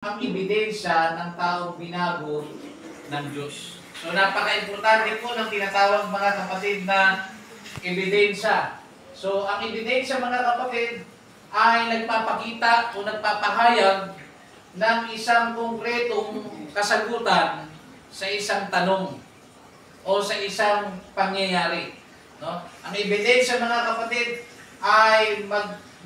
ang ebidensya ng taong binago ng Diyos. So napaka-importante po ng tinatawag mga kapatid na ebidensya. So ang ebidensya mga kapatid ay nagpapakita o nagpapahayag ng isang konkretong kasagutan sa isang tanong o sa isang pangyayari. No? Ang ebidensya mga kapatid ay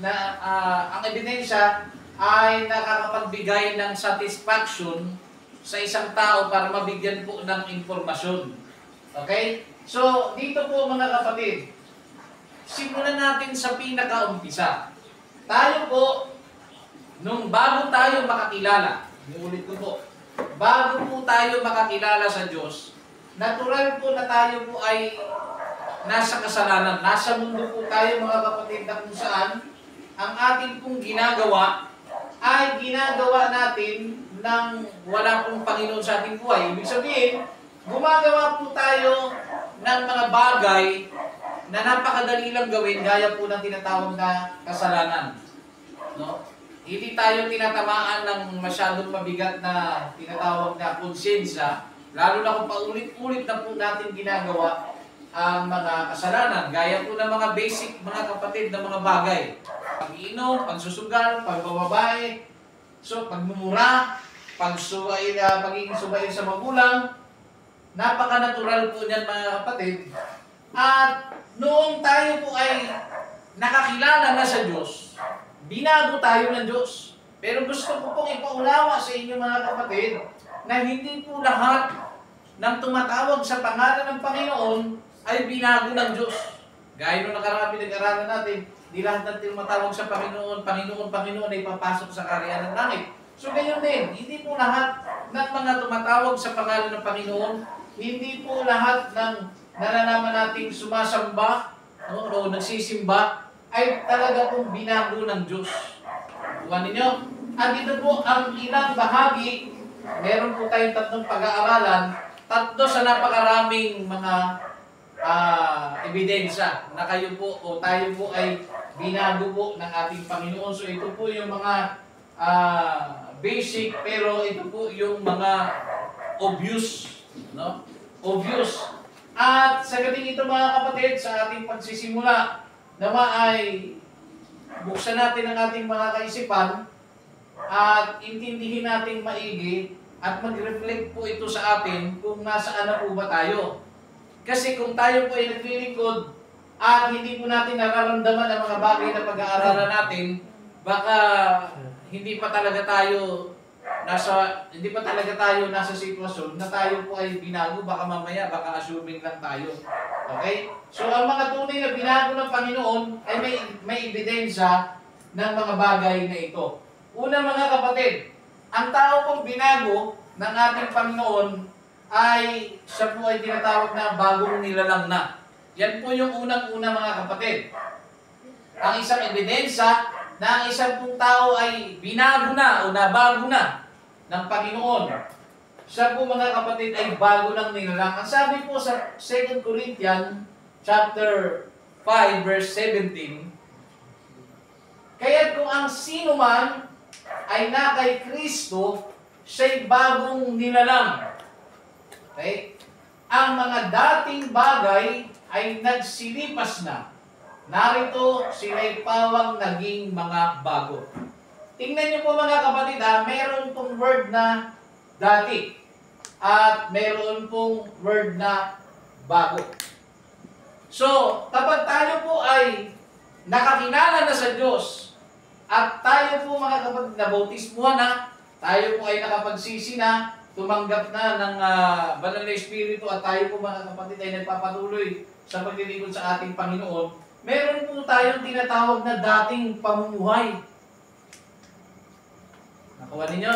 ang ebidensya ay nakakapagbigay ng satisfaction sa isang tao para mabigyan po ng impormasyon. Okay? So, dito po mga kapatid, simulan natin sa pinakaumpisa. Tayo po, nung bago tayo makakilala, iulit ko po, bago po tayo makakilala sa Diyos, natural po na tayo po ay nasa kasalanan. Nasa mundo po tayo mga kapatid na kung saan ang ating pong ginagawa ay ginagawa natin ng wala pong Panginoon sa ating buhay. Ibig sabihin, gumagawa po tayo ng mga bagay na napakadali lang gawin gaya po ng tinatawag na kasalanan. No? Hindi tayo tinatamaan ng masyadong mabigat na tinatawag na konsensya, lalo na kung paulit-ulit na po natin ginagawa ang mga kasalanan. Gaya po ng mga basic, mga kapatid, na mga bagay. Pag-iinom, pagsusugal, pagbababae, so pagmumura, pagiging subayin sa magulang, napaka-natural po niyan mga kapatid. At noong tayo po ay nakakilala na sa Diyos, binago tayo ng Diyos. Pero gusto ko pong ipaunawa sa inyo mga kapatid na hindi po lahat ng tumatawag sa pangalan ng Panginoon ay binago ng Diyos. Gaya nung nakarami nag-aralan natin, di lahat ng tumatawag sa Panginoon, Panginoon ay papasok sa kaharian ng langit. So gayon din, hindi po lahat ng mga tumatawag sa pangalan ng Panginoon, hindi po lahat ng nalalaman nating sumasamba o nagsisimba ay talaga pong binago ng Diyos. Tuwan ninyo? At ito po ang ilang bahagi, meron po tayong tatlong pag-aaralan, tatlo sa napakaraming mga ebidensya na kayo po o tayo po ay binago po ng ating Panginoon. So ito po yung mga basic, pero ito po yung mga obvious, no? Obvious. At sa gating ito mga kapatid, sa ating pagsisimula, naman ay buksan natin ang ating mga kaisipan at intindihin natin maigi at mag-reflect po ito sa atin kung nasaan na po ba tayo. Kasi kung tayo po ay naglilingkod at hindi po natin nararamdaman ang mga bagay na pag-aaralan natin, baka hindi pa talaga tayo nasa sitwasyon na tayo po ay binago, baka mamaya baka assuming lang tayo. Okay? So ang mga tunay na binago ng Panginoon ay may ebidensya ng mga bagay na ito. Una mga kapatid, ang tao pong binago ng ating Panginoon ay siya po ay tinatawag na bagong nilalang na. Yan po yung unang-una mga kapatid. Ang isang ebidensya na ang isang pong tao ay binago na o nabago na ng Panginoon. Siya po mga kapatid ay bago ng nilalang. Ang sabi po sa 2 Corinthians chapter 5 verse 17, kaya't kung ang sino man ay na kay Kristo, siya'y bagong nilalang. Okay? Ang mga dating bagay ay nagsilipas na. Narito sila'y pawang naging mga bago. Tingnan niyo po mga kapatid meron pong word na dati at meron pong word na bago. So, kapag tayo po ay nakakilala na sa Diyos at tayo po mga kapatid na bautismuhan na, tayo po ay nakapagsisi na, tumanggap na ng banal na Espiritu at tayo po mga kapatid ay nagpapatuloy sa paglilingkod sa ating Panginoon, meron po tayong tinatawag na dating pamumuhay. Nakuha ninyo?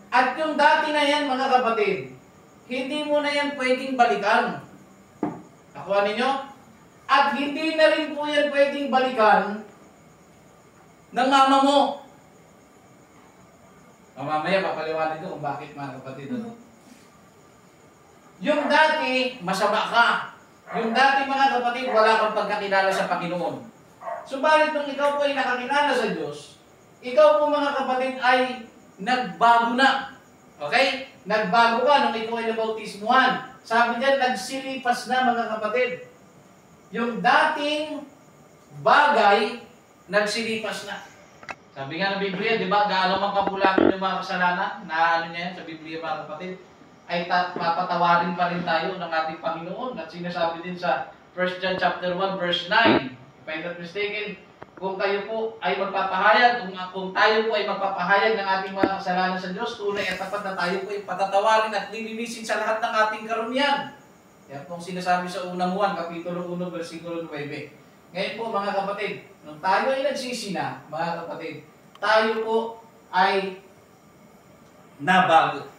At yung dati na yan mga kapatid, hindi mo na yan pwedeng balikan. Nakuha ninyo? At hindi na rin po yan pwedeng balikan ng mama mo. Mamaya papaliwanag ko kung bakit mga kapatid. Yung dati, masama ka. Yung dati mga kapatid, wala kang pagkakilala sa Panginoon. Subalit nung ikaw po ay nakakilala sa Diyos, ikaw po mga kapatid ay nagbago na. Okay? Nagbago ka nung ikaw ay nabautismuhan. Sabi niya, nagsilipas na mga kapatid. Yung dating bagay, nagsilipas na. Sabi nga ng Biblia, di ba, gaano mang kabulangan yung mga kasalanan, na ano niya yan sa Biblia mga kapatid, ay mapatawarin pa rin tayo ng ating Panginoon. At sinasabi din sa 1 John chapter 1 verse 9, if I'm not mistaken, kung kayo po ay magpapahayag, kung tayo po ay magpapahayag ng ating mga kasalanan sa Diyos, tunay at tapat na tayo po ay patatawarin at lilinisin sa lahat ng ating karumian. Yan pong sinasabi sa unang Juan, kapitulo 1, versikulo 9. Ngayon po mga kapatid, nung tayo ay nagsisina, mga kapatid, tayo po ay nabago.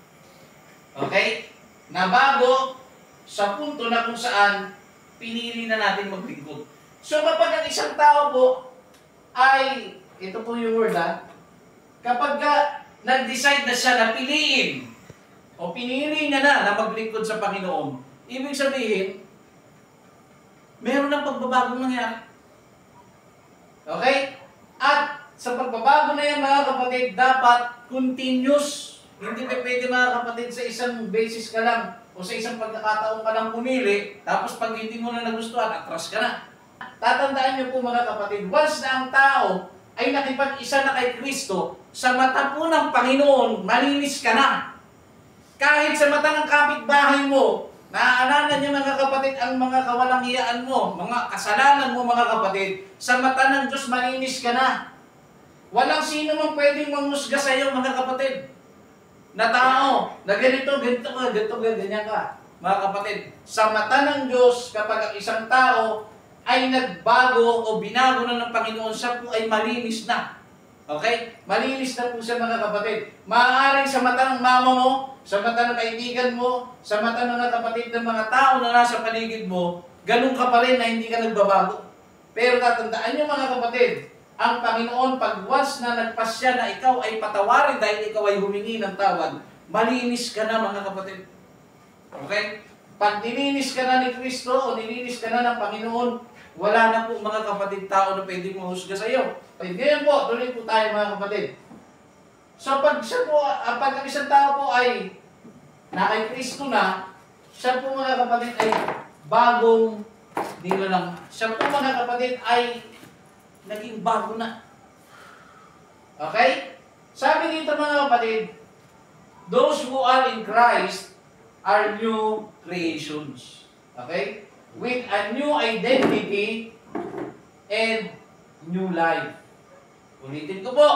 Okay? Nabago sa punto na kung saan pinili na natin maglingkod. So kapag ang isang tao po ay, ito po yung word kapag nag-decide na siya na piliin o pinili niya na maglingkod sa Panginoon, ibig sabihin, meron ng pagbabagong nangyari. Okay? At sa pagbabago na yan mga kapatid, dapat continuous. Hindi pa pwede mga kapatid sa isang basis ka lang o sa isang pagkakataon ka lang pumili, tapos pag hindi mo na nagustuhan, atras ka na. Tatandaan niyo po mga kapatid, once na ang tao ay nakipag-isa na kay Kristo, sa mata po ng Panginoon, malinis ka na. Kahit sa mata ng kapitbahay mo, naaalala niyo mga kapatid ang mga kawalanghiyaan mo, mga kasalanan mo mga kapatid, sa mata ng Diyos malinis ka na. Walang sino mang pwedeng mangusga sa iyo mga kapatid. Na tao, na ganito, ganyan ka. Mga kapatid, sa mata ng Diyos, kapag ang isang tao ay nagbago o binago na ng Panginoon, siya po ay malinis na. Okay? Malinis na po siya mga kapatid. Maaaring sa mata ng mama mo, sa mata ng kaibigan mo, sa mata ng mga kapatid ng mga tao na nasa paligid mo, ganun ka pa rin na hindi ka nagbabago. Pero tatandaan niyo mga kapatid, ang Panginoon, pag once na nagpasya na ikaw ay patawarin dahil ikaw ay humingi ng tawad, malinis ka na mga kapatid. Okay? Pag nilinis ka na ni Kristo o nilinis ka na ng Panginoon, wala na po mga kapatid tao na pwedeng mahusga sa iyo. Okay, ngayon po, tuloy po tayo mga kapatid. So pag ang isang tao po ay na kay Kristo na, siya po mga kapatid ay bagong nilalang. Siya po mga kapatid ay naging bago na. Okay? Sabi dito mga kapatid, those who are in Christ are new creations. Okay? With a new identity and new life. Ulitin ko po,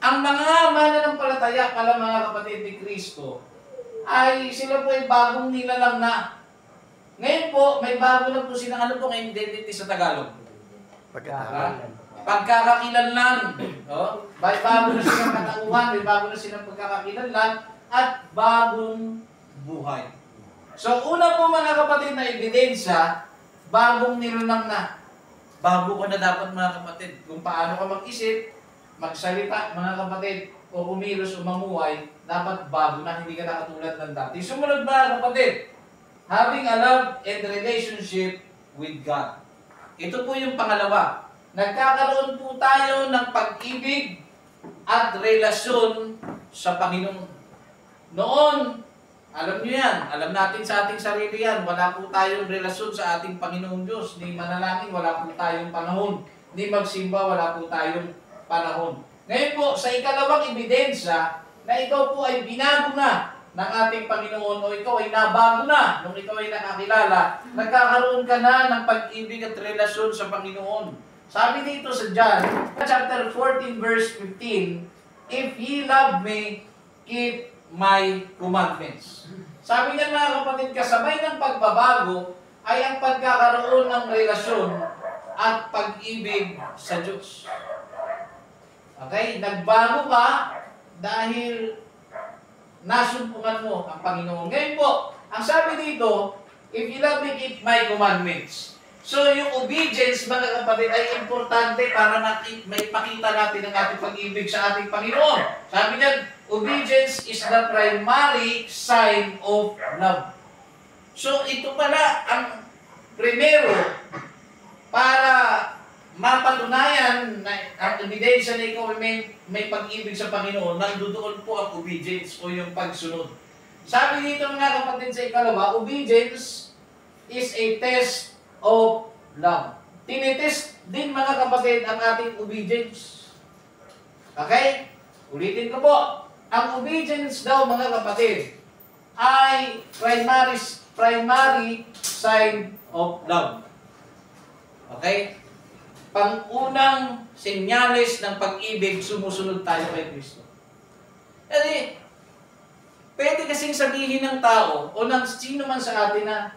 ang mga mananampalataya pala mga kapatid ni Kristo ay sila po ay bagong nilalang na. Ngayon po, may bago na po silang ano po ang identity sa Tagalog? Pagkakakilanlan. No? May bago na silang katauhan, may bago na silang pagkakakilanlan at bagong buhay. So, una po mga kapatid na ebidensya, bagong nilalang na. Bago ka na dapat mga kapatid. Kung paano ka mag-isip, magsalita mga kapatid, o kumilos o mamuhay, dapat bago na, hindi ka na katulad ng dati. Sumunod mga kapatid, having a love and relationship with God. Ito po yung pangalawa. Nagkakaroon po tayo ng pag-ibig at relasyon sa Panginoon. Noon, alam niyo yan, alam natin sa ating sarili yan, wala po tayong relasyon sa ating Panginoong Diyos. Ni manalangin, wala po tayong panahon. Ni magsimba, wala po tayong panahon. Ngayon po, sa ikalawang ebidensya, na ikaw po ay binago na ng ating Panginoon o ikaw ay nabago na nung ikaw ay nakakilala, nagkakaroon ka na ng pag-ibig at relasyon sa Panginoon. Sabi dito sa John, chapter 14, verse 15, if ye love me, keep my commandments. Sabi niya mga kapatid, kasabay ng pagbabago ay ang pagkakaroon ng relasyon at pag-ibig sa Diyos. Okay? Nagbago ka dahil nasumpungan mo ang Panginoon. Ngayon po, ang sabi dito, if you love me, keep my commandments. So, yung obedience, mga kapatid, ay importante para may pakita natin ang ating pag-ibig sa ating Panginoon. Sabi niya, obedience is the primary sign of love. So, ito pala ang primero para mapatunayan na ang ebidensya na ikaw may pag-ibig sa Panginoon, nandoon po ang obedience o yung pagsunod. Sabi dito mga kapatid sa ikalawa, obedience is a test of love. Tinitest din mga kapatid ang ating obedience. Okay? Ulitin ko po. Ang obedience daw mga kapatid ay primary sign of love. Okay? Pangunang senyales ng pag-ibig, sumusunod tayo kay Kristo. Kasi, pwede kasing sabihin ng tao o ng sino man sa atin na,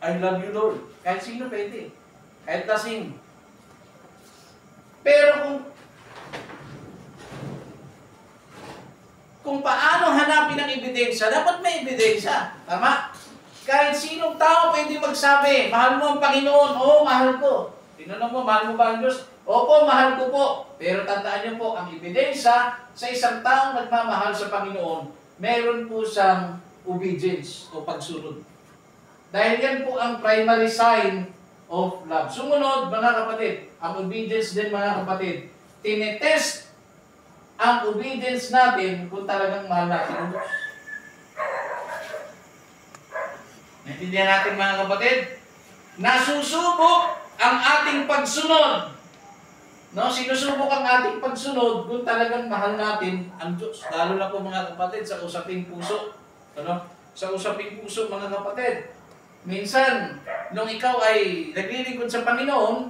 I love you, Lord. Kahit sino pwede. Kahit lasing. Pero kung paano hanapin ang ebidensya, dapat may ebidensya. Tama? Kahit sinong tao pwede magsabi, mahal mo ang Panginoon, oo, mahal ko. Tinanong mo, mahal mo ba ang Diyos? Opo, mahal ko po. Pero tandaan niyo po, ang ebidensya sa isang taong nagmamahal sa Panginoon, meron po siyang obedience o pagsunod. Dahil yan po ang primary sign of love. Sumunod, mga kapatid, ang obedience din mga kapatid, tinetest ang obedience natin kung talagang mahal natin ang Diyos. Naintindihan natin mga kapatid? Nasusubok ang ating pagsunod. No, sinusubok ang ating pagsunod kung talagang mahal natin ang Diyos. Lalo na po mga kapatid sa usaping puso. Ano? Sa usaping puso mga kapatid. Minsan, nung ikaw ay naglilingkod sa Panginoon,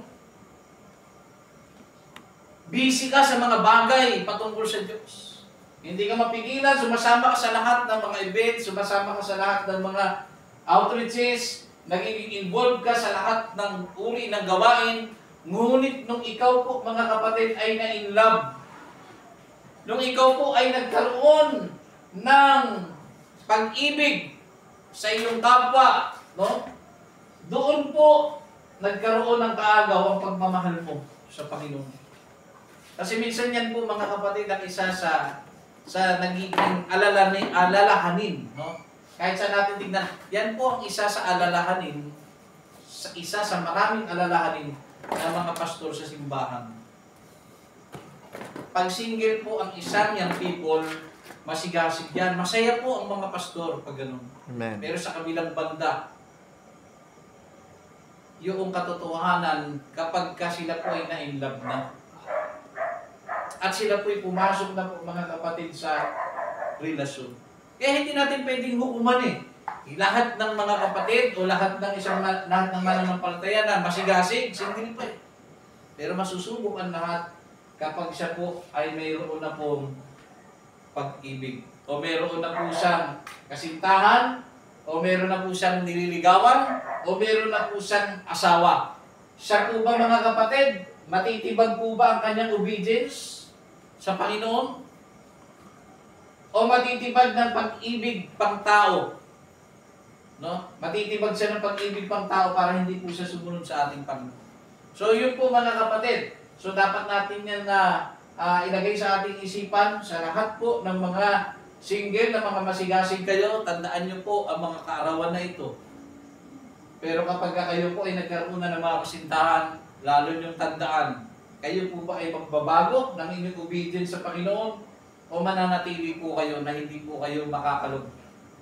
busy ka sa mga bagay patungkol sa Diyos. Hindi ka mapigilan, sumasama ka sa lahat ng mga events, sumasama ka sa lahat ng mga outreaches, nagiging involved ka sa lahat ng uri ng gawain, ngunit nung ikaw po mga kapatid ay na-in love, nung ikaw po ay nagkaroon ng pag-ibig sa iyong kapwa, no? Doon po nagkaroon ng kaagaw ang pagmamahal mo sa Panginoon. Kasi minsan yan po mga kapatid ang isa sa nagiging alalahanin, no? Kahit sa natin tignan, yan po ang isa sa alalahanin, isa sa maraming alalahanin ng mga pastor sa simbahan. Pag single po ang isang young people, masigasig yan. Masaya po ang mga pastor pag ganun. Amen. Pero sa kabilang banda, yung katotohanan, kapag ka sila po ay na-inlove na, at sila po ay pumasok na po mga kapatid sa relasyon. Kaya hindi natin pwedeng hukuman eh. Lahat ng mga kapatid o lahat ng mananampalataya na masigasig, single pa eh. Pero masusubok ang lahat kapag siya po ay mayroon na pong pag-ibig. O mayroon na po siyang kasintahan, o mayroon na po siyang nililigawan, o mayroon na po siyang asawa. Siya po ba mga kapatid, matitibag po ba ang kanyang obedience sa Panginoon? O matitibag ng pag-ibig pang tao? No? Matitibag siya ng pag-ibig pang tao para hindi po siya sumunod sa ating Panginoon. So yun po mga kapatid. So dapat natin yan na ilagay sa ating isipan sa lahat po ng mga single na mga masigasig kayo, tandaan nyo po ang mga kaarawan na ito. Pero kapag kayo po ay nagkaroon na ng mga kasintahan, lalo nyong tandaan, kayo po ba ay magbabago ng inyong obedience sa Panginoon? O mananatili po kayo na hindi po kayo makakalog?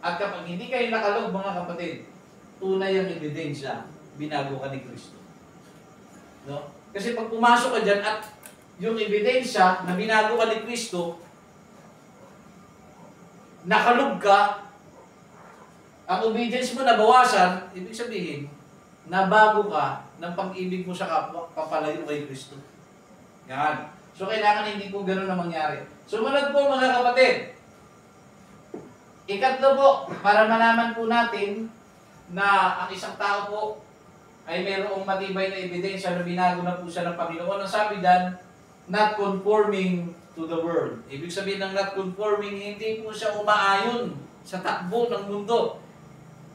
At kapag hindi kayo nakalog mga kapatid, tunay ang ebidensya, binago ka ni Kristo. No? Kasi pag pumasok ka dyan at yung ebidensya na binago ka ni Kristo, nakalog ka, ang obedience mo nabawasan, ibig sabihin, nabago ka ng pag-ibig mo sa kapwa, papalayo kay Kristo. Yan. So kailangan hindi po gano'n na mangyari. Sumunod po mga kapatid. Ikatlo po, para malaman po natin na ang isang tao po ay mayroong matibay na ebidensya na binago na po siya ng Panginoon. Ang sabi dan, not conforming to the world. Ibig sabihin ng not conforming, hindi po siya umaayon sa takbo ng mundo.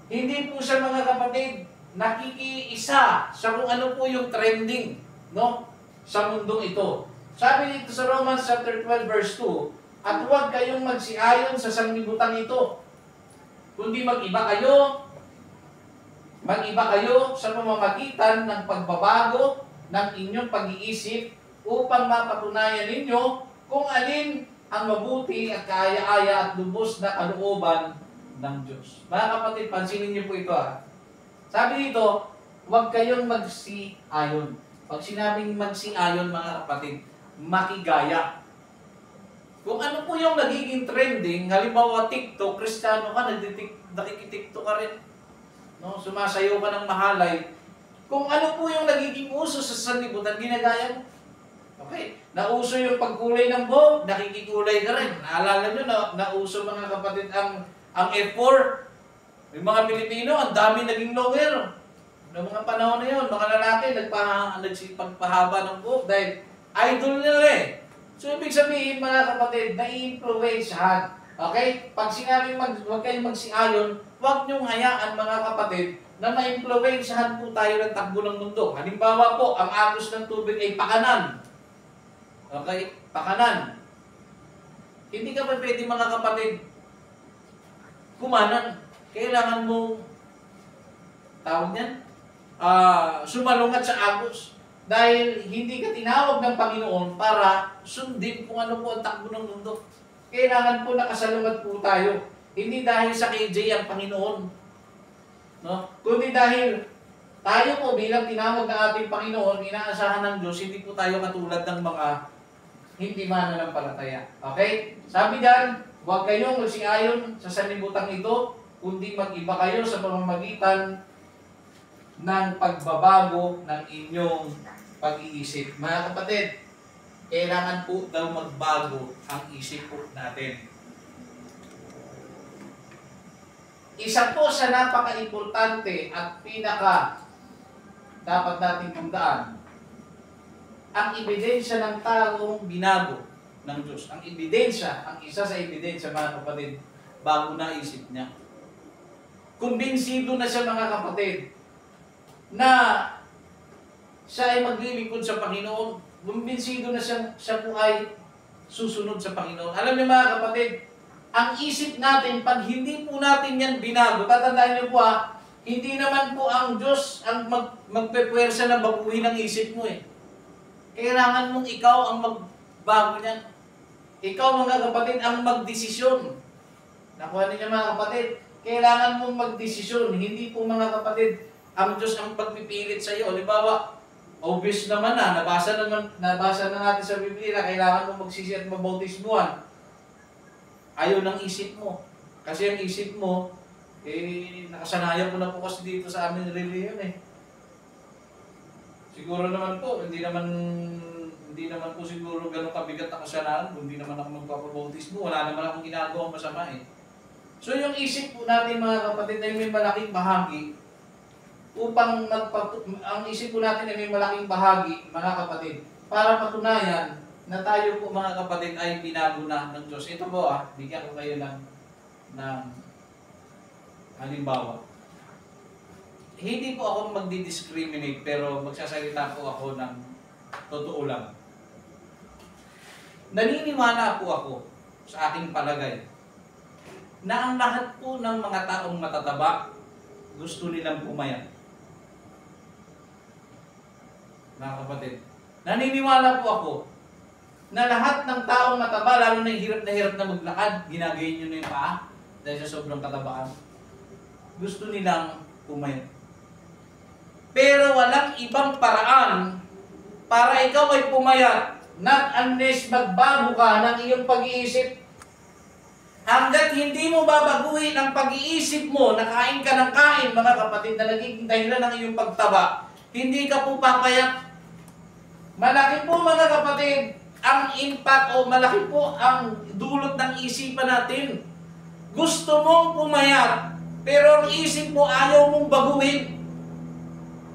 Hindi po siya mga kapatid nakikiisa sa kung ano po yung trending, no, sa mundong ito. Sabi dito sa Romans chapter 12 verse 2, at huwag kayong magsiayon sa sanglibutan ito, kundi mag-iba kayo Mag-iba kayo sa pamamagitan ng pagbabago ng inyong pag-iisip upang mapatunayan ninyo kung alin ang mabuti at kaaya-aya at lubos na kalooban ng Diyos. Mga kapatid, pansinin niyo po ito ha. Sabi dito, huwag kayong magsi-ayon. Pag sinabing magsi-ayon mga kapatid, makigaya. Kung ano po yung nagiging trending, halimbawa TikTok, Kristiyano ka, nakikitiktok ka rin. No? Sumasayaw ka ng mahalay. Kung ano po yung nagiging uso sa sanlibutan, ginagaya mo. Okay. Nauso yung pagkulay ng buhok, nakikikulay ka rin. Naalala nyo, nauso mga kapatid ang F4. Yung mga Pilipino, ang dami naging longer. Noong mga panahon na yun, mga lalaki, nagpagpahaba ng buhok dahil idol nila eh. So, ibig sabihin mga kapatid, na-influensyahan. Okay? Pag sinabing huwag kayong magsiayon, huwag niyong hayaan mga kapatid na ma-influensyahan po tayo ng takbo ng mundo. Halimbawa po, ang agos ng tubig ay pakanan. Okay? Pakanan. Hindi ka pa pwede mga kapatid kumanan. Kailangan mo tawag niyan? Sumalungat sa agos. Dahil hindi ka tinawag ng Panginoon para sundin kung ano po ang takbo ng mundo. Kailangan po nakasalungat po tayo. Hindi dahil sa KJ ang Panginoon. No? Kundi dahil tayo po bilang tinawag ng ating Panginoon, inaasahan ng Diyos, hindi po tayo katulad ng mga hindi mananampalataya. Okay? Sabi diyan, huwag kayong magsiayon sa sanlibutan ito, kundi mag-iba kayo sa pamamagitan ng pagbabago ng inyong pag-iisip. Mga kapatid, kailangan po daw magbago ang isip po natin. Isa po sa napaka-importante at pinaka dapat nating tandaan, ang ebidensya ng taong binago ng Diyos. Ang ebidensya, ang isa sa ebidensya mga kapatid, bago na isip niya. Kumbinsido na siya mga kapatid, na siya ay maglilingkod sa Panginoon. Kumbinsido na siya po ay susunod sa Panginoon. Alam niyo mga kapatid, ang isip natin, pag hindi po natin yan binago, tatandaan niyo po hindi naman po ang Diyos ang magpepwersa na baguhin ang isip mo eh. Kailangan mong ikaw ang magbago niyan. Ikaw mga kapatid ang magdesisyon. Nakuha niyo mga kapatid, kailangan mong magdesisyon. Hindi po mga kapatid, ang Diyos ang pagpipilit sa iyo. Halimbawa, obvious naman nabasa na natin sa Biblia, kailangan mo magsisi at mabautismuhan. Ayaw ng isip mo. Kasi ang isip mo, nakasanayan mo na po kasi dito sa aming reliyon eh. Siguro naman po, hindi naman po siguro ganun kabigat na kasalanan, hindi naman ako magpapabautismo, wala naman akong ginagawang masama eh. So yung isip po natin mga kapatid ay may malaking bahagi ang isip po natin ay may malaking bahagi, mga kapatid, para patunayan na tayo po mga kapatid ay binago na ng Diyos. Ito po bigyan ko kayo ng halimbawa. Hindi po ako magdi-discriminate pero magsasalita po ako ng totoo lang. Naniniwala po ako sa aking palagay na ang lahat po ng mga taong matataba gusto nilang pumayat. Mga kapatid, naniniwala po ako na lahat ng taong mataba, lalo na hirap na maglakad, ginagayin nyo na yung paa dahil sa sobrang katabaan, gusto nilang pumayat. Pero walang ibang paraan para ikaw ay pumayat, not unless magbago ka ng iyong pag-iisip. Hanggat hindi mo babaguhin ang pag-iisip mo, nakain ka ng kain, mga kapatid, na naging dahilan ng iyong pagtaba, hindi ka po papayat. Malaki po mga kapatid ang impact o malaki po ang dulot ng isipan natin. Gusto mong pumayat, pero ang isip mo ayaw mong baguhin.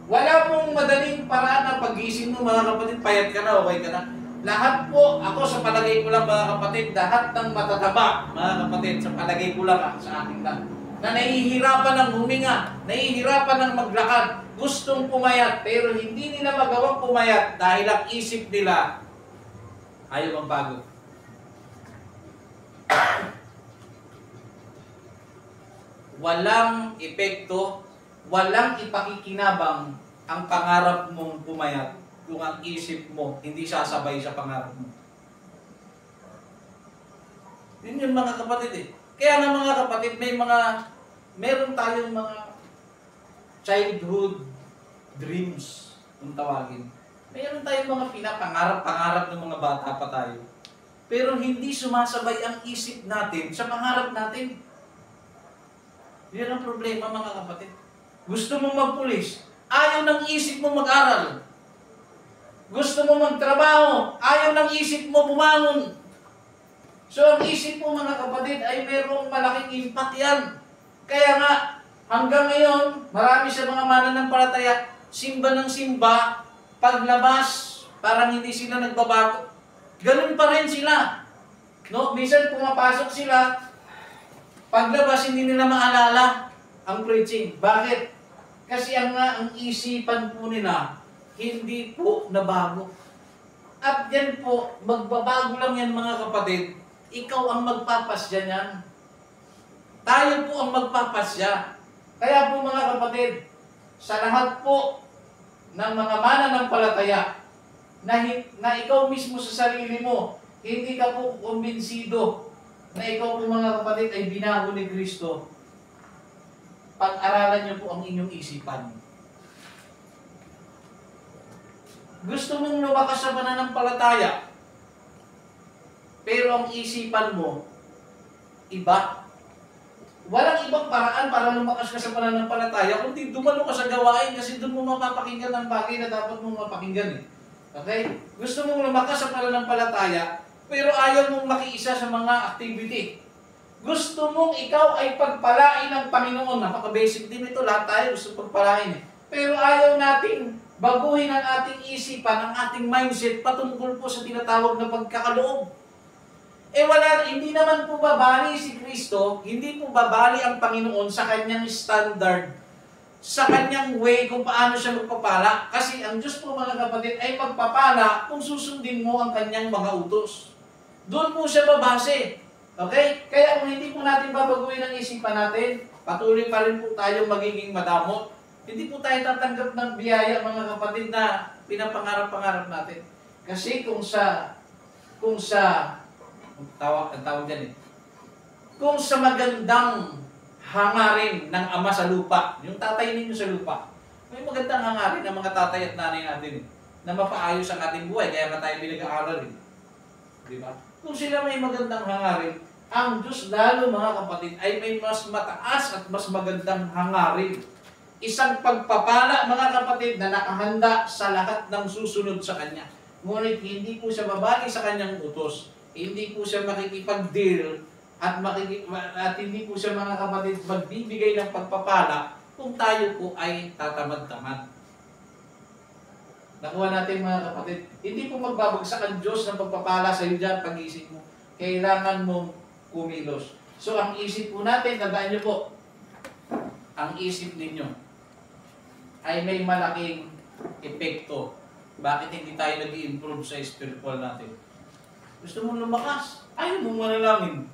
Wala pong madaling paraan ng pag-isip mo mga kapatid, payat ka na, okay ka na. Lahat po, ako sa palagay ko lang mga kapatid, lahat ng matataba, mga kapatid, sa palagay ko lang sa akin lang, na nahihirapan ng huminga, nahihirapan ng maglakad, gustong pumayat, pero hindi nila magawang pumayat dahil ang isip nila ayaw magbago. Walang epekto walang ipakikinabang ang pangarap mong pumayat kung ang isip mo hindi sasabay sa pangarap mo. Yun yung mga kapatid eh. Kaya nga mga kapatid, meron tayong mga childhood dreams, kung tawagin. Meron tayong mga pinapangarap-pangarap ng mga bata pa tayo. Pero hindi sumasabay ang isip natin sa pangarap natin. Yan ang problema mga kapatid. Gusto mo magpulis, ayaw ng isip mo mag-aral. Gusto mo magtrabaho, ayaw ng isip mo bumangon. So ang isip mo mga kapatid ay mayroong malaking impact yan. Kaya nga, hanggang ngayon, marami sa mga mananampalataya, simba ng simba, paglabas, parang hindi sila nagbabago. Ganun pa rin sila. No? Minsan pumapasok sila, paglabas hindi nila maalala ang preaching. Bakit? Kasi ang isipan po nila, hindi po nabago. At yan po, magbabago lang yan mga kapatid, ikaw ang magpapasya niyan. Tayo po ang magpapasya. Kaya po mga kapatid, sa lahat po ng mga mananampalataya na ikaw mismo sa sarili mo, hindi ka po kumbinsido na ikaw po mga kapatid ay binago ni Kristo, pag-aralan niyo po ang inyong isipan. Gusto mong lumakas sa pananampalataya, pero ang isipan mo, iba. Walang ibang paraan para lumakas ka sa pananampalataya, kundi dumalo ka sa gawain kasi doon mo mapapakinggan ang bagay na dapat mong mapakinggan. Okay? Gusto mong lumakas sa pananampalataya, pero ayaw mong makiisa sa mga activity. Gusto mong ikaw ay pagpalain ng Panginoon. Napaka-basic din ito. Lahat tayo gusto pagpalain. Pero ayaw nating baguhin ang ating isipan, ang ating mindset patungkol po sa tinatawag na pagkakaloob. Hindi naman po babali si Kristo, hindi po babali ang Panginoon sa kanyang standard, sa kanyang way kung paano siya magpapala. Kasi ang Diyos po mga kapatid ay magpapala kung susundin mo ang kanyang mga utos. Doon po siya babase. Okay? Kaya kung hindi po natin babaguhin ang isipan natin, patuloy pa rin po tayong magiging madamot. Hindi po tayo tatanggap ng biyaya mga kapatid na pinapangarap-pangarap natin. Kasi kung sa magandang hangarin ng Ama sa lupa, yung tatay ninyo sa lupa, may magandang hangarin ng mga tatay at nanay natin na mapaayos ang ating buhay, kaya nga tayo pinag-aaral eh. Di ba? Kung sila may magandang hangarin, ang Diyos lalo mga kapatid ay may mas mataas at mas magandang hangarin. Isang pagpapala mga kapatid na nakahanda sa lahat ng susunod sa Kanya. Ngunit hindi po siya babalik sa Kanyang utos. Hindi po siya makikipag-deal at hindi po siya mga kapatid magbibigay ng pagpapala kung tayo po ay tatamad-tamad. Nakuha natin mga kapatid, hindi po magbabagsak ang Diyos ng pagpapala sa iyo dyan pag-isip mo. Kailangan mong kumilos. So ang isip po natin, tandaan niyo po, ang isip ninyo ay may malaking epekto. Bakit hindi tayo nag-i-improve sa spiritual natin? Gusto mong lumakas, ayaw mong manalangin.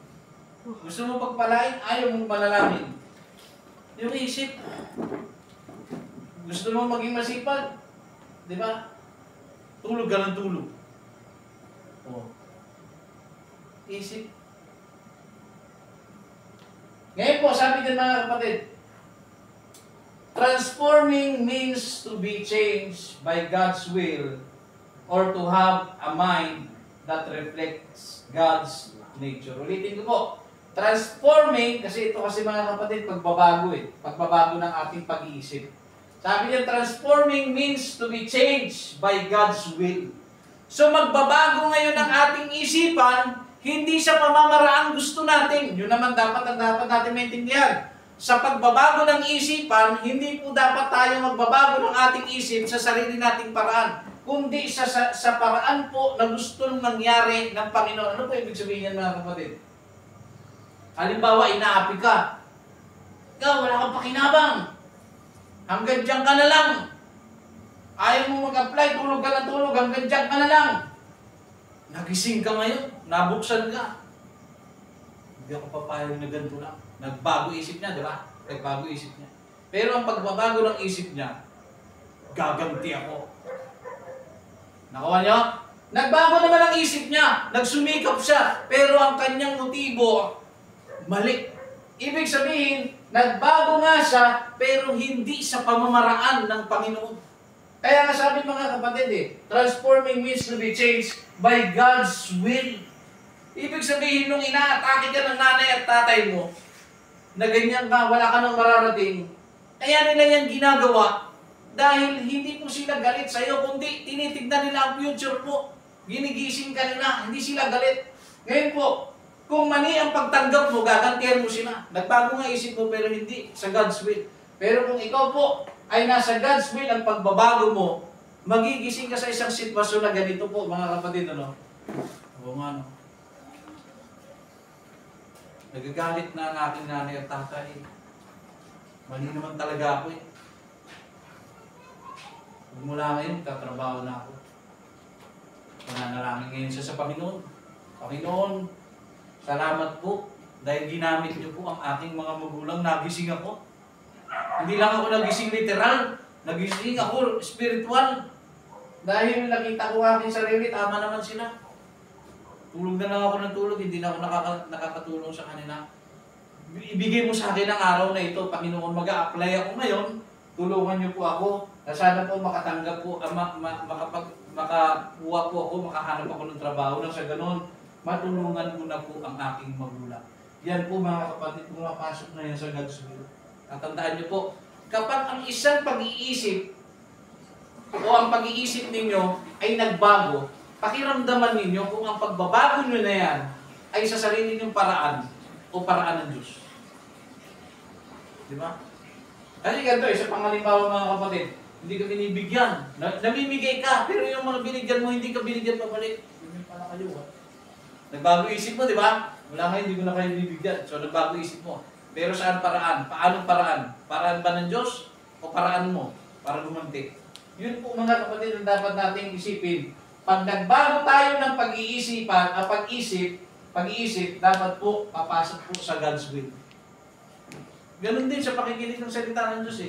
Gusto mong pagpalain, ayaw mong manalangin. Yung isip, gusto mong maging masipag, di ba? Tulog ka ng tulog. Oh. Isip. Ngayon po, sabi din mga kapatid, transforming means to be changed by God's will or to have a mind that reflects God's nature. Ulitin ko po. Transforming, kasi ito kasi mga kapatid, pagbabago eh. Pagbabago ng ating pag-iisip. Sabi niya, transforming means to be changed by God's will. So magbabago ngayon ang ating isipan, hindi sa pamamaraang gusto natin. Yun naman dapat natin maintindihan. Sa pagbabago ng isipan, hindi po dapat tayo magbabago ng ating isip sa sarili nating paraan, kundi sa paraan po na gusto nangyari ng Panginoon. Ano po ibig sabihin yan mga kapatid? Halimbawa, inaapi ka. Ikaw, wala kang pakinabang. Hanggang dyan ka na lang. Ayaw mo mag-apply, tulog ka na tulog, hanggang dyan ka na lang. Nagising ka ngayon, nabuksan ka. Hindi ako papayag na ganito lang. Nagbago isip niya, di ba? Nagbago isip niya. Pero ang pagbabago ng isip niya, gaganti ako. Nakuha niyo? Nagbago naman ang isip niya, nagsumikap siya, pero ang kanyang motibo, mali. Ibig sabihin, nagbago nga siya, pero hindi sa pamamaraan ng Panginoon. Kaya nga sabi mga kapatid transforming means to be changed by God's will. Ibig sabihin, nung inaatake ka ng nanay at tatay mo, na ganyan ka, wala ka nang mararating, kaya nila yan ginagawa dahil hindi po sila galit sa iyo, kundi tinitignan nila ang future mo. Ginigising ka nila, hindi sila galit. Ngayon po, kung mali ang pagtanggap mo, gagantihan mo sila. Nagbago nga isip mo pero hindi sa God's will. Pero kung ikaw po ay nasa God's will ang pagbabago mo, magigising ka sa isang sitwasyon na ganito po, mga kapatid, ano? Oo nga, no? Nagagalit na ang aking nanay at tatay. Mali naman talaga ako Mula ngayon, tatrabaho na ako. Pananalangin ngayon siya sa Panginoon. Panginoon, salamat po dahil ginamit niyo po ang aking mga magulang, nagising ako. Hindi lang ako nagising literal, nagising ako spiritual. Dahil nakita ko aking sarili, tama naman sila. Tulog na lang ako ng tulog, hindi na ako nakakatulong sa kanila. Ibigay mo sa akin ang araw na ito, Panginoon, mag-a-apply ako ngayon. Tulungan niyo po ako na sana po makatanggap po, makakuha po ako, makahanap ako ng trabaho nang sa ganun, matulungan ko na po ang aking magulang. Yan po mga kapatid, pumapasok na yan sa God's will. Tatandaan niyo po, kapag ang isang pag-iisip o ang pag-iisip ninyo ay nagbago, pakiramdaman ninyo kung ang pagbabago nyo na yan ay sa sarili ninyong paraan o paraan ng Diyos. Di ba? Kasi ganito sa pangalimbawa mga kapatid, hindi ka binibigyan. Namimigay ka, pero yung mga binigyan mo, hindi ka binigyan pabalik. Hindi pala kayo, ha? Nagbago isip mo, di ba? Wala nga, hindi ko na kayo bibigyan. So, nagbago isip mo. Pero saan paraan? Paanong paraan? Paraan ba ng Diyos? O paraan mo? Para gumanti. Yun po mga kapatid ang dapat nating isipin. Pag nagbago tayo ng pag-iisip, dapat po papasok po sa God's will. Ganun din sa pakikinig ng salita ng Diyos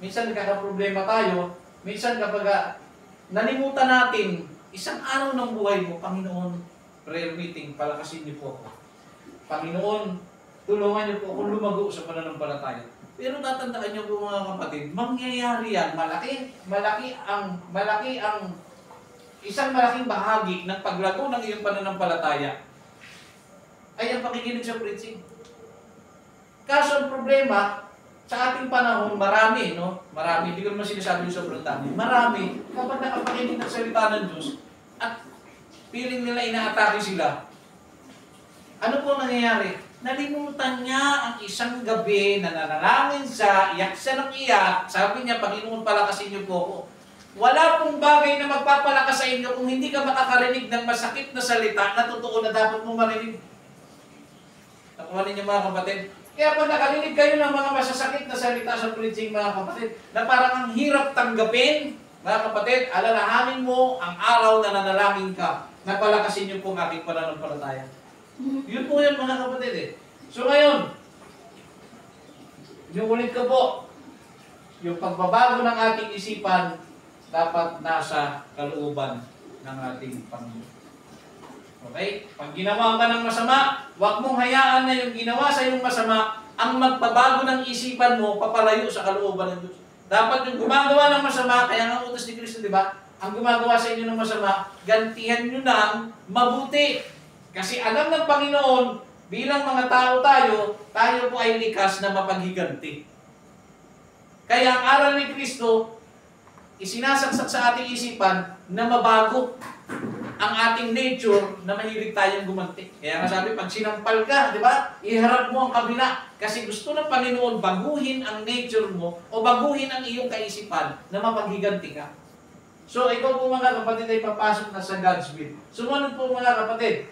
Minsan nagkakaproblema tayo, minsan kapag nalimutan natin, isang araw ng buhay mo, Panginoon, prayer meeting, palakasin niyo po ako. Panginoon, tulungan niyo po akong lumago sa pananampalataya. Pero tatandaan niyo po mga kapatid, mangyayari yan, isang malaking bahagi ng paglago ng iyong pananampalataya ay ang pakikinig sa preaching. Kaso ang problema, sa ating panahon, marami, hindi ko naman sinasabi yung sobrang dami. Marami, kapag nakapakinig ng salita ng Diyos, at feeling nila inaatake sila, ano po nangyayari? Nalimutan niya ang isang gabi na nanalangin siya, iyak siya ng iyak, sabi niya, Panginoon, palakasin niyo po ako. Wala pong bagay na magpapalakas sa inyo kung hindi ka makakarinig ng masakit na salita na totoo na dapat mong marinig. Nakuha ninyo mga kapatid? Kaya pag nakarinig kayo ng mga masasakit na salita sa preaching mga kapatid, na parang ang hirap tanggapin, mga kapatid, alalahanin mo ang araw na nanalangin ka, na palakasin niyo po ang aking pananampalataya. Yun po yan mga kapatid So ngayon, yung ulit ko po, yung pagbabago ng ating isipan, dapat nasa kalooban ng ating Panginoon. Okay? Pag ginawa ka ng masama, huwag mong hayaan na yung ginawa sa iyong masama ang magbabago ng isipan mo, papalayo sa kalooban ng Diyos. Dapat yung gumagawa ng masama, kaya nga utos ni Kristo, di ba? Ang gumagawa sa inyo ng masama, gantihan nyo ng mabuti. Kasi alam ng Panginoon, bilang mga tao tayo po ay likas na mapaghiganti. Kaya ang aral ni Kristo, isinasaksak sa ating isipan na mabago ang ating nature na mahilig tayong gumanti. Kaya nga sabi, pag sinampal ka, di ba? Iharap mo ang kabila. Kasi gusto ng Panginoon baguhin ang nature mo o baguhin ang iyong kaisipan na mapaghiganti ka. So, ikaw po mga kapatid ay papasok na sa God's will. Sumunod po mga kapatid.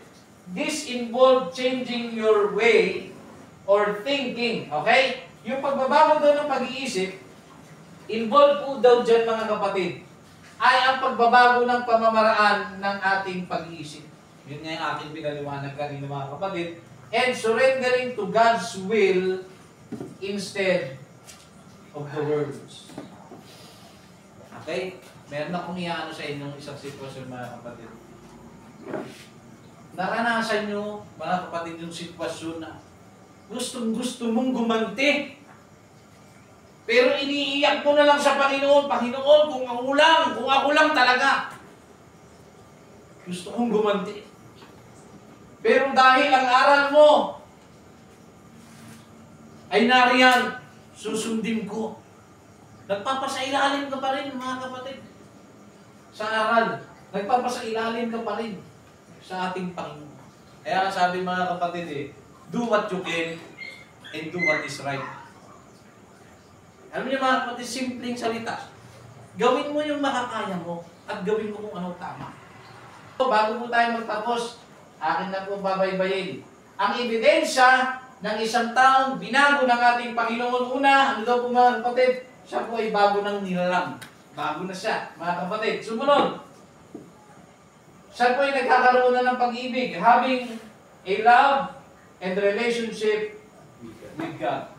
This involves changing your way or thinking. Okay? Yung pagbabago daw ng pag-iisip, involved po daw dyan mga kapatid, ay ang pagbabago ng pamamaraan ng ating pag-iisip. Yun nga yung aking pinaliwanag kanina mga kapatid. And surrendering to God's will instead of the world. Okay? Meron akong iaano sa inyong isang sitwasyon, mga kapatid. Naranasan nyo, mga kapatid, yung sitwasyon na gustong-gusto mong gumanti. Pero iniiyak mo na lang sa Panginoon, Panginoon, kung ako lang talaga. Gusto kong gumanti. Pero dahil ang aral mo ay nariyan, susundin ko. Nagpapasailalim ka pa rin, mga kapatid. Sa aral, nagpapasailalim ka pa rin sa ating Panginoon. Kaya sabi mga kapatid do what you can and do what is right. Alam niyo mga kapatid, simpleng salita. Gawin mo yung makakaya mo at gawin mo kung ano tama. So, bago po tayo magtapos, akin na po babaybayin. Ang ebidensya ng isang taong binago ng ating Panginoon una, ano daw po mga kapatid? Siya po ay bago ng nilalang. Bago na siya, mga kapatid. Sumunod. Siya po ay nagkakaroon na ng pag-ibig, having a love and relationship with God.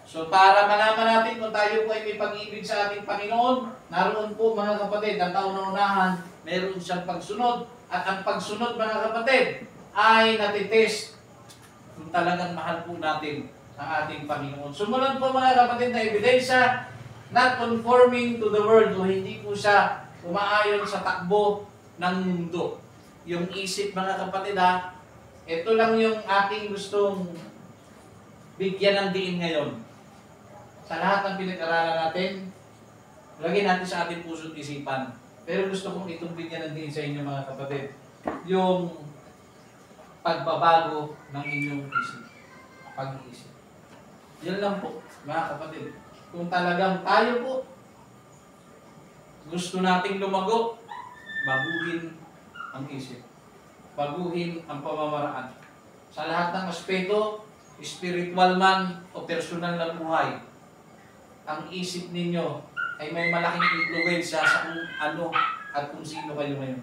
So para malaman natin kung tayo po ay may pag-ibig sa ating Panginoon, naroon po mga kapatid, ang kauna-unahan, meron siyang pagsunod. At ang pagsunod mga kapatid ay natitest kung talagang mahal po natin ang ating Panginoon. Sumunod po mga kapatid na ebidensya, not conforming to the world, o hindi po siya umaayon sa takbo ng mundo. Yung isip mga kapatid ito lang yung ating gustong bigyan ng diin ngayon. Sa lahat ng pinag-aralan natin, lagyan natin sa ating puso't isipan. Pero gusto kong itong bigyan ng diin sa inyo mga kapatid. Yung pagbabago ng inyong isip. Pag-iisip. Yan lang po, mga kapatid. Kung talagang tayo po, gusto nating lumago, baguhin ang isip. Baguhin ang pamamaraan. Sa lahat ng aspeto, spiritual man o personal na buhay, ang isip ninyo ay may malaking impluwensya sa kung ano at kung sino kayo ngayon.